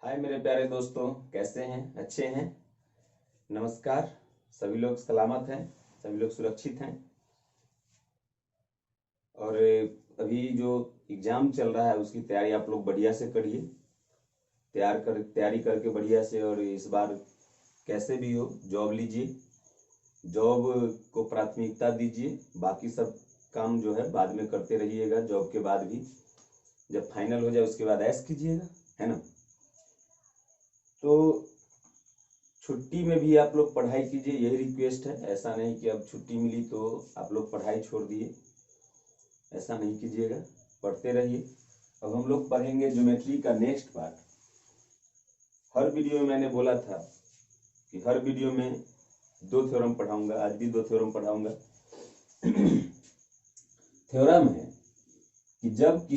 हाय मेरे प्यारे दोस्तों, कैसे हैं? अच्छे हैं? नमस्कार। सभी लोग सलामत हैं, सभी लोग सुरक्षित हैं। और अभी जो एग्ज़ाम चल रहा है उसकी तैयारी आप लोग बढ़िया से करिए। तैयारी करके बढ़िया से, और इस बार कैसे भी हो जॉब लीजिए, जॉब को प्राथमिकता दीजिए। बाकी सब काम जो है बाद में करते रहिएगा। जॉब के बाद भी जब फाइनल हो जाए उसके बाद ऐश कीजिएगा, है ना। तो छुट्टी में भी आप लोग पढ़ाई कीजिए, यही रिक्वेस्ट है। ऐसा नहीं कि अब छुट्टी मिली तो आप लोग पढ़ाई छोड़ दिए, ऐसा नहीं कीजिएगा, पढ़ते रहिए। अब हम लोग पढ़ेंगे ज्योमेट्री का नेक्स्ट पार्ट। हर वीडियो में मैंने बोला था कि हर वीडियो में 2 थ्योरम पढ़ाऊंगा, आज भी 2 थ्योरम पढ़ाऊंगा। थ्योरम है कि जब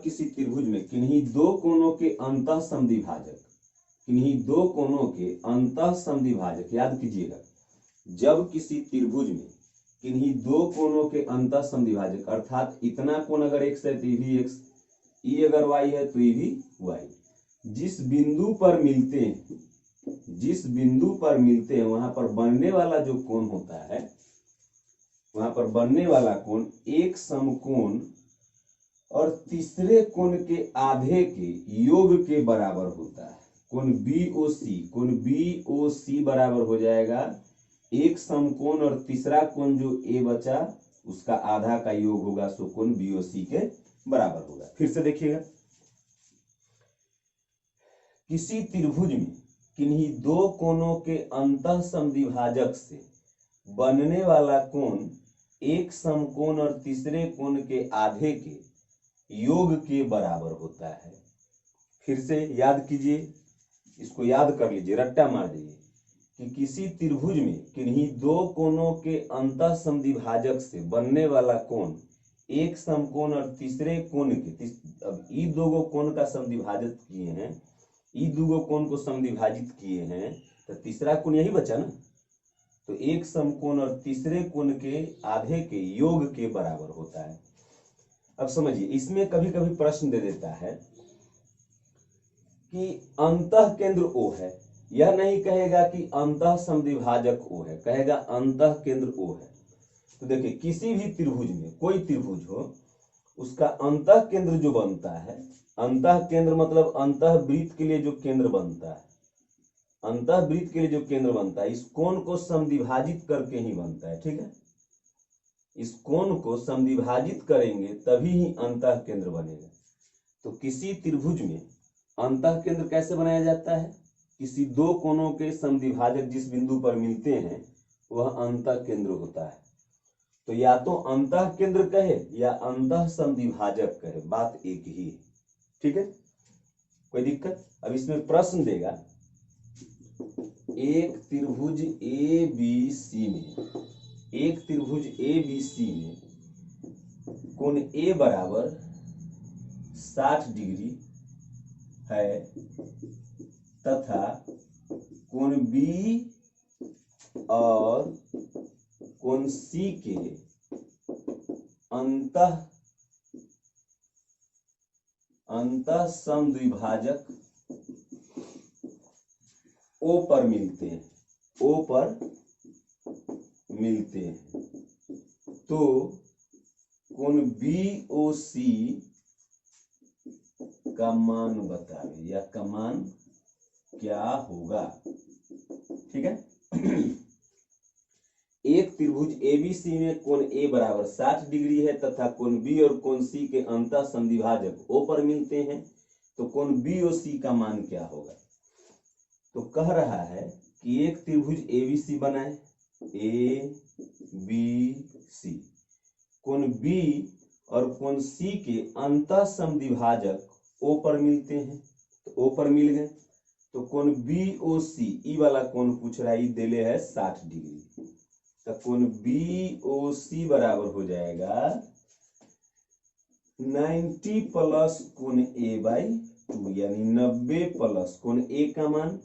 किसी त्रिभुज में किन्हीं दो कोणों के अंतः समद्विभाजक, याद कीजिएगा, जब किसी त्रिभुज में किन्हीं दो कोणों के अंतः समद्विभाजक, अर्थात इतना कोण अगर x है तो ये भी x, ई अगर y है तो ये भी y, जिस बिंदु पर मिलते हैं वहां पर बनने वाला जो कोण होता है, वहां पर बनने वाला कोण एक समकोण और तीसरे कोण के आधे के योग के बराबर होता है। कोण BOC बराबर हो जाएगा एक समकोण और तीसरा कोण जो A बचा उसका आधा का योग होगा, सो कोण BOC के बराबर होगा। फिर से देखिएगा, किसी त्रिभुज में किन्हीं दो कोणों के अंतः समद्विभाजक से बनने वाला कोण एक समकोण और तीसरे कोण के आधे के योग के बराबर होता है। फिर से याद कीजिए, इसको याद कर लीजिए, रट्टा मार दीजिए कि किसी त्रिभुज में किन्हीं दो कोणों के अंतः समद्विभाजक से बनने वाला कोण एक समकोण और तीसरे कोण के, अब ई दो कोण का समद्विभाजित किए हैं, ई दो कोण को समद्विभाजित किए हैं तो तीसरा कोण यही बचा ना, तो एक समकोण और तीसरे कोण के आधे के योग के बराबर होता है। अब समझिए, इसमें कभी कभी प्रश्न दे देता है कि अंतः केंद्र O है, यह नहीं कहेगा कि अंतः समद्विभाजक O है, कहेगा अंतः केंद्र O है। तो देखिए, किसी भी त्रिभुज में, कोई त्रिभुज हो, उसका अंतः केंद्र जो बनता है, अंतः केंद्र मतलब अंतः वृत्त के लिए जो केंद्र बनता है, अंतः वृत्त के लिए जो केंद्र बनता है, इस कोण को समद्विभाजित करके ही बनता है, ठीक है। इस कोण को समद्विभाजित करेंगे तभी ही अंतः केंद्र बनेगा। तो किसी त्रिभुज में अंतः केंद्र कैसे बनाया जाता है? किसी दो कोणों के समद्विभाजक जिस बिंदु पर मिलते हैं वह अंतः केंद्र होता है। तो या तो अंतः केंद्र कहे या अंतः समद्विभाजक कहे, बात एक ही है, ठीक है, कोई दिक्कत? अब इसमें प्रश्न देगा, एक त्रिभुज ABC में कोण A बराबर 60 डिग्री है तथा कोण B और कोण C के अंतः समद्विभाजक O पर मिलते हैं, तो कोण BOC का मान बतावे, या का मान क्या होगा, ठीक है। एक त्रिभुज ABC में कोण A बराबर 60 डिग्री है तथा कोण B और कोण C के अंतः समद्विभाजक O पर मिलते हैं, तो कोण BOC का मान क्या होगा? तो कह रहा है कि एक त्रिभुज ABC बनाए, ABC, कोण B और कोण C के अंतः समद्विभाजक O पर मिलते हैं, तो O पर मिल गए, तो कोण BOC, ई वाला कोण पूछ रहा है, दे ले है 60 डिग्री, तो कोण BOC बराबर हो जाएगा 90 प्लस कोण A/2, यानी 90 प्लस कोण A का मान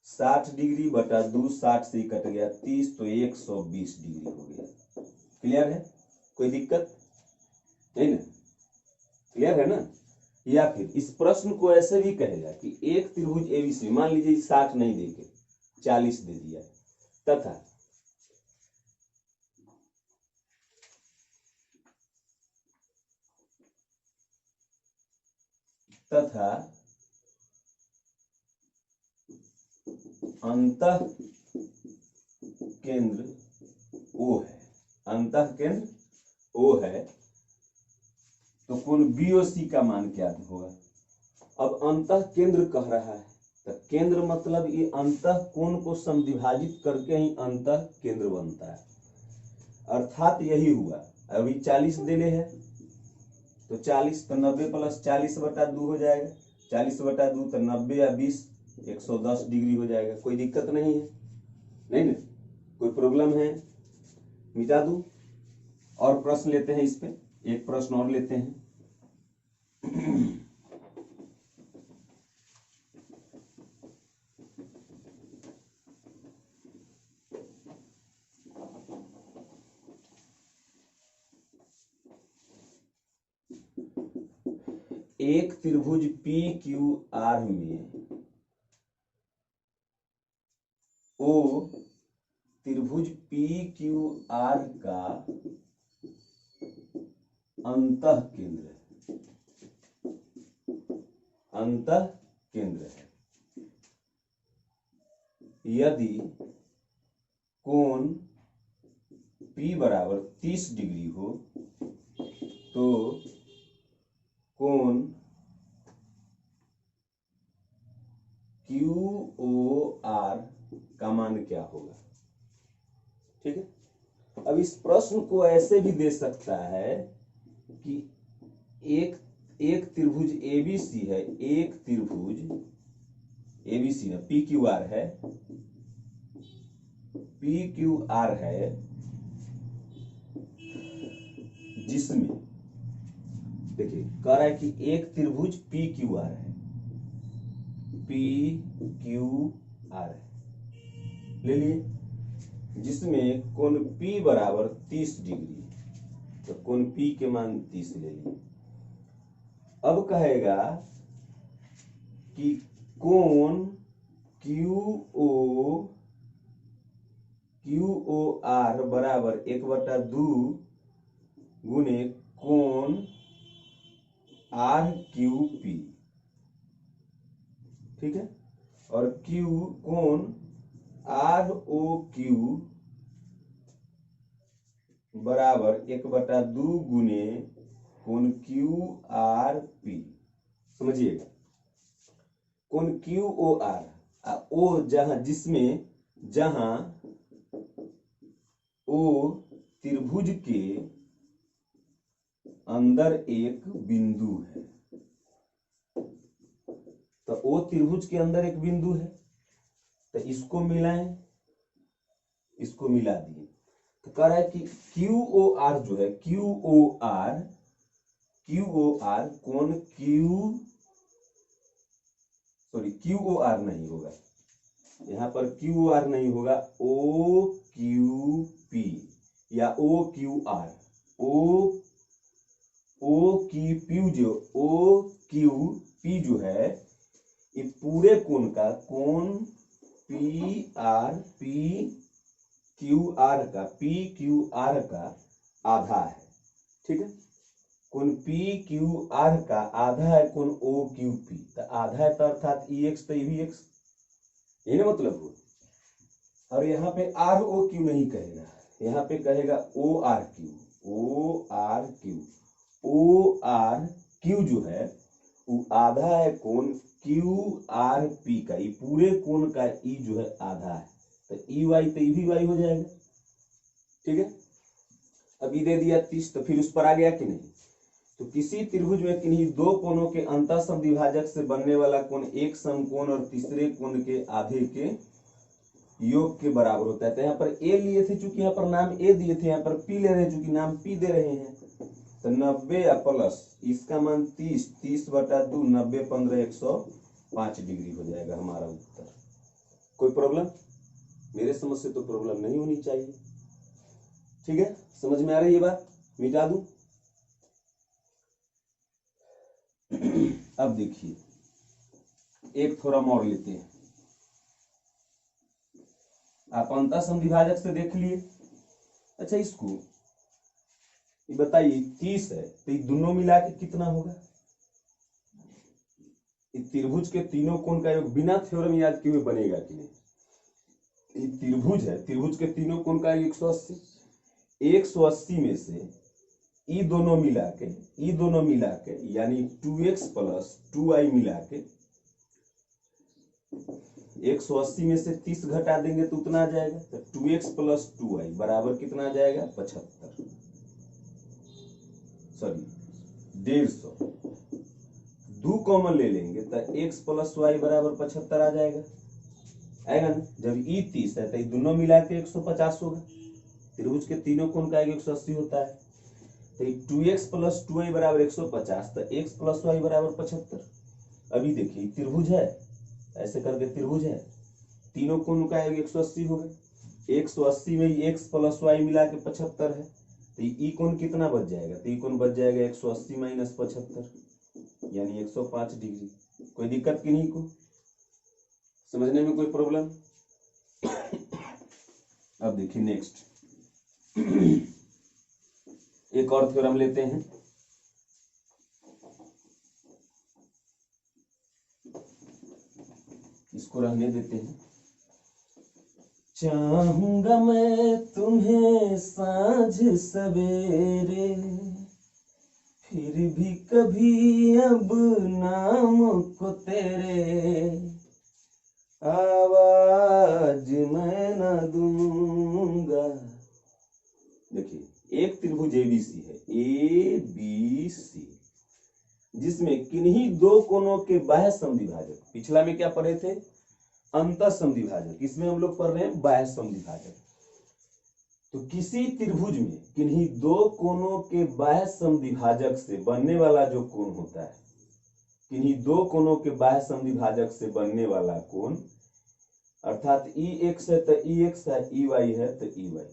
60 डिग्री बटा 2, 60 से कट गया 30, तो 120 डिग्री हो गया। क्लियर है? कोई दिक्कत नहीं ना? क्लियर है ना? या फिर इस प्रश्न को ऐसे भी कहेगा कि एक त्रिभुज एबीसी, मान लीजिए 60 नहीं देके 40 दे दिया, तथा अंतः केंद्र O है, अंतः केंद्र O है, तो कोण BOC का मान क्या होगा। अब अंतः केंद्र कह रहा है, तो केंद्र मतलब ये अंतः कोण को समद्विभाजित करके ही अंतः केंद्र बनता है, अर्थात यही हुआ। अभी 40 देने हैं, तो 40 तो 90 प्लस 40/2 हो जाएगा, 40/2 तो 90 या 20, 110 डिग्री हो जाएगा। कोई दिक्कत नहीं है, नहीं ना, कोई प्रॉब्लम है, मिटा दूं। और प्रश्न लेते हैं, इस पे एक प्रश्न और लेते हैं। एक त्रिभुज PQR में O त्रिभुज PQR का अंतः केंद्र है, अंतः केंद्र है। यदि कोण P बराबर 30 डिग्री हो, तो कोण QOR का मान क्या होगा। ठीक है। अब इस प्रश्न को ऐसे भी दे सकता है कि एक त्रिभुज ABC है, एक त्रिभुज ABC है, PQR है, PQR है, जिसमें देखिए कह रहा है कि एक त्रिभुज PQR है, PQR है, ले लिए, जिसमें कोण P बराबर 30 डिग्री, तो कोण P के मान 30 ले लिए। अब कहेगा कि कोण QOR बराबर 1/2 गुने कोण RQP, ठीक है, और कोण ROQ बराबर 1/2 गुने कोण QRP। समझिएगा, कोण QOR O जिसमें जहां O त्रिभुज के अंदर एक बिंदु है, तो O त्रिभुज के अंदर एक बिंदु है, तो इसको मिलाएं, इसको मिला दिए, तो कह रहा है कि QOR जो है, QOR कोण QOR नहीं होगा, यहां पर QOR नहीं होगा, OQP या OQR, OQP जो है, ये पूरे कोण का, कोण PQR का आधा है। ठीक है, कोण PQR का आधा है कोण OQP, तो आधा है, तो अर्थात EX, तो ये भी X, ये ना मतलब हो। और यहाँ पे ROQ नहीं कहेगा, यहाँ पे कहेगा ORQ। ORQ जो है वो आधा है कोण QRP का, ये पूरे कोण का E जो है आधा है, तो EY तो ये भी Y हो जाएगा। ठीक है, अभी दे दिया 30, तो फिर उस पर आ गया कि नहीं। तो किसी त्रिभुज में किन्हीं दो कोणों के अंतः समद्विभाजक से बनने वाला कोण एक समकोण और तीसरे कोण के आधे के योग के बराबर होता है। तो यहाँ पर A लिए थे, चूंकि यहाँ पर नाम A दिए थे, यहाँ पर P ले रहे हैं, चूंकि नाम P दे रहे हैं, तो 90 या प्लस इसका मान 30, 30/2, 90, 15, 105 डिग्री हो जाएगा हमारा उत्तर। कोई प्रॉब्लम? मेरे समझ से तो प्रॉब्लम नहीं होनी चाहिए। ठीक है, समझ में आ रही है बात? मिटा दूं? अब देखिए एक थोड़ा और लेते हैं। आप अंतः समद्विभाजक से देख लिए। अच्छा इसको ये बताइए 30 है तो ये दोनों मिला के कितना होगा? त्रिभुज के तीनों कोण का योग बिना थ्योरम याद किए हुए बनेगा कि नहीं? ये त्रिभुज है, त्रिभुज के तीनों कोण का 180। 180 में से ई दोनों मिला के यानी 2x प्लस 2y मिला के 180 में से 30 घटा देंगे तो उतना आ जाएगा। तो 2x प्लस 2y बराबर कितना आ जाएगा? 75, सॉरी 150। 2 कॉमन ले लेंगे तो x प्लस y बराबर 75 आ जाएगा, आएगा ना? जब ई 30 है तो ये दोनों मिला के 150 होगा। त्रिभुज के तीनों कोण का 180 होता है तो 2x प्लस 2y बराबर 150, तो x प्लस y बराबर 75। अभी देखिए त्रिभुज है, ऐसे करके त्रिभुज है, तीनों कोण का 180 होगा। 180 में x प्लस y मिला के 75 है तो ई कोण कितना बच जाएगा? तो ई कोण बच जाएगा 180 माइनस 75 यानी 105 डिग्री। कोई दिक्कत की नहीं को समझने में कोई प्रॉब्लम? अब देखिए नेक्स्ट एक और थ्योरम लेते हैं। इसको रहने देते हैं। चाहूंगा मैं तुम्हें साँझ सवेरे, फिर भी कभी अब नाम को तेरे आवाज मैं न दूंगा। देखिए एक त्रिभुज एबीसी है, एबीसी, जिसमें किन्हीं दो कोणों के बाह्य समद्विभाजक, पिछला में क्या पढ़े थे? अंतः समद्विभाजक, इसमें हम लोग पढ़ रहे हैं बाह्य समद्विभाजक। तो किसी त्रिभुज में किन्हीं दो कोणों के बाह्य समद्विभाजक से बनने वाला जो कोण होता है, किन्हीं दो कोणों के बाह्य समद्विभाजक से बनने वाला कोण, अर्थात EX है तो EX है, EY है तो EY,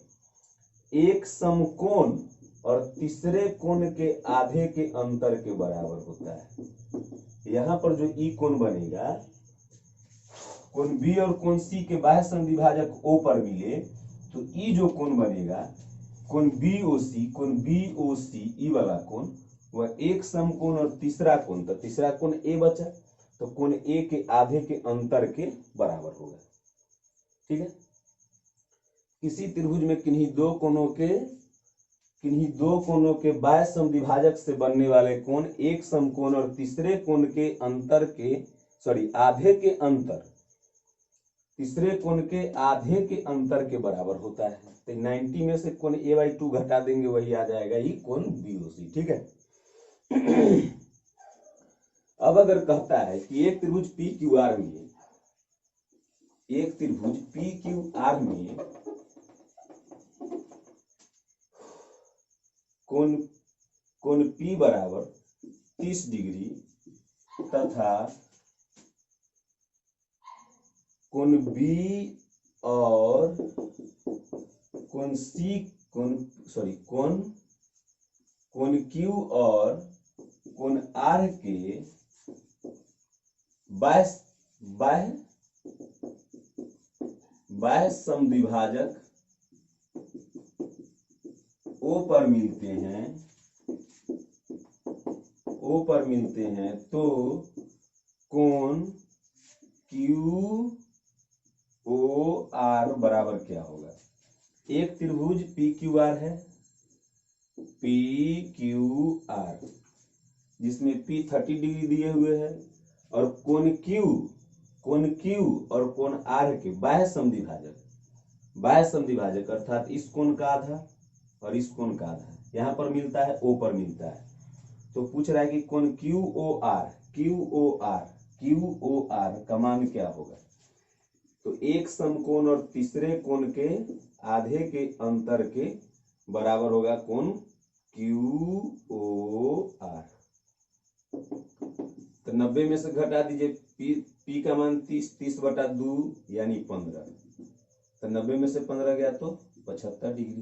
एक समकोण और तीसरे कोण के आधे के अंतर के बराबर होता है। यहां पर जो ई कोण बनेगा, कोण बी और कोण सी के बाह्य समद्विभाजक O पर मिले तो ई जो कोण बनेगा, कोण BOC, कोण BOC ई वाला कोण, वह एक समकोण और तीसरा कोण, तो तीसरा कोण A बचा तो कोण A के आधे के अंतर के बराबर होगा। ठीक है? किसी त्रिभुज में किन्हीं दो कोणों के बाह्य समद्विभाजक से बनने वाले कोण एक समकोण और तीसरे कोण के अंतर के आधे के अंतर, तीसरे कोण के आधे के अंतर के बराबर होता है। तो 90 में से कोण A/2 घटा देंगे, वही आ जाएगा ही कोण BOC। ठीक है? अब अगर कहता है कि एक त्रिभुज PQR में, एक त्रिभुज PQR में कोण P बराबर 30 डिग्री तथा कोण B और कोण C, कोण Q और कोण R के बाह्य समद्विभाजक O पर मिलते हैं तो कोण QOR बराबर क्या होगा? एक त्रिभुज PQR है, PQR, जिसमें P 30 डिग्री दिए हुए है और कोण Q और कोण R के बाह्य समद्विभाजक अर्थात इस कोण का आधा और इस कोण का आधा यहां पर मिलता है, O पर मिलता है। तो पूछ रहा है कि कोण QOR का मान क्या होगा? तो एक समकोण और तीसरे कोण के आधे के अंतर के बराबर होगा कोण QOR। तो 90 में से घटा दीजिए, P का मान 30/2 यानी 15, तो 90 में से 15 गया तो 75 डिग्री।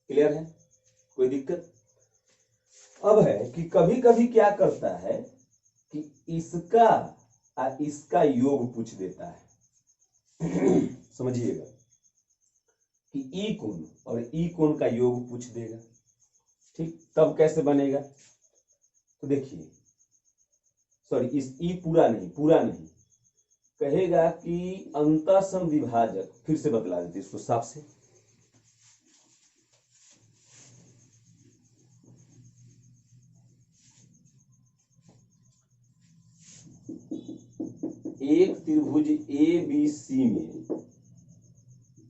क्लियर है? कोई दिक्कत? अब है कि कभी कभी क्या करता है इसका इसका योग पूछ देता है समझिएगा कि ई कोण और ई कोण का योग पूछ देगा, ठीक। तब कैसे बनेगा, तो देखिए, सॉरी इस ई पूरा नहीं कहेगा कि अंतःसम विभाजक, फिर से बतला देते इसको साफ से। एक त्रिभुज ए बी सी में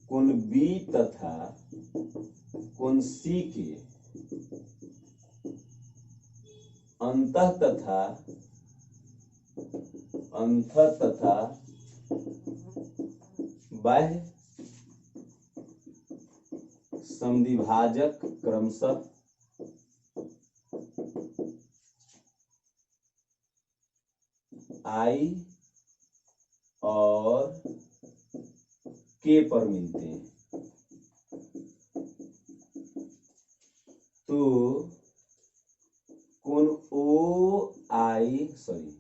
कोण बी तथा कोण सी के अंतः तथा बाह्य समद्विभाजक क्रमशः आई और के पर मिलते हैं, तो कोण ओ आई, सॉरी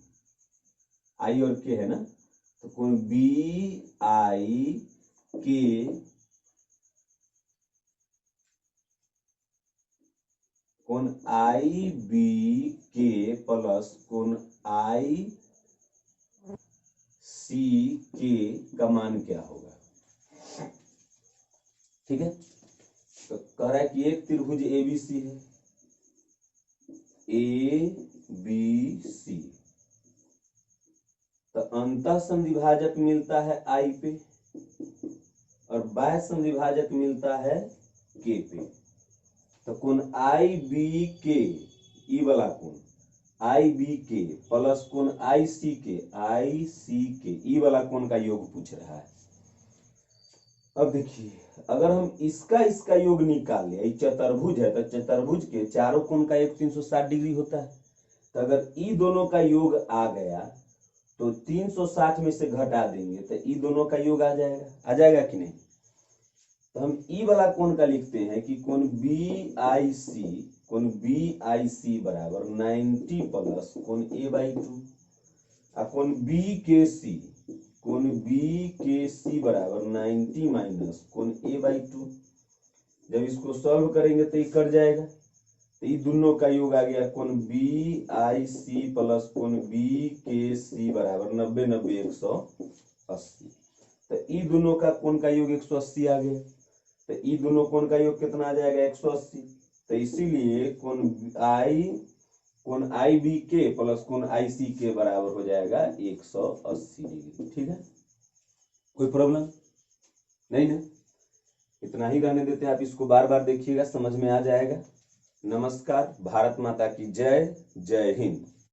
आई और के है ना, तो कोण बी आई के कोण आई बी के प्लस कोण आई सी के का मान क्या होगा, ठीक है। तो कह रहा है कि एक त्रिभुज एबीसी है, ए बी सी, तो अंतः समद्विभाजक मिलता है आई पे और बाह्य समद्विभाजक मिलता है के पे। तो कोण आई बी के, ई वाला कोण आई बी के प्लस कोण आई सी के, ई वाला कोण का योग पूछ रहा है। अब देखिए, अगर हम इसका योग निकाल ले, चतुर्भुज है तो चतुर्भुज के चारों कोण का योग 360 डिग्री होता है। तो अगर ई दोनों का योग आ गया तो 360 में से घटा देंगे तो ई दोनों का योग आ जाएगा कि नहीं। तो हम ई वाला कोण का लिखते हैं कि कोण बी आई सी बराबर 90 प्लस कोण a/2 और कोण बी के सी बराबर 90 माइनस कोण a/2। जब इसको सॉल्व करेंगे तो ये कट जाएगा, तो ये दोनों का योग आ गया कोण बी आई सी प्लस कोण बी के सी बराबर 90 180। तो ई दोनों का कोण का योग 180 आ गया, तो ई दोनों कोण का योग कितना आ जाएगा 180। तो इसीलिए कोण आई बी के प्लस कोण आई सी के बराबर हो जाएगा 180 डिग्री, ठीक है। कोई प्रॉब्लम नहीं ना, इतना ही रहने देते हैं। आप इसको बार बार देखिएगा, समझ में आ जाएगा। नमस्कार, भारत माता की जय, जय हिंद।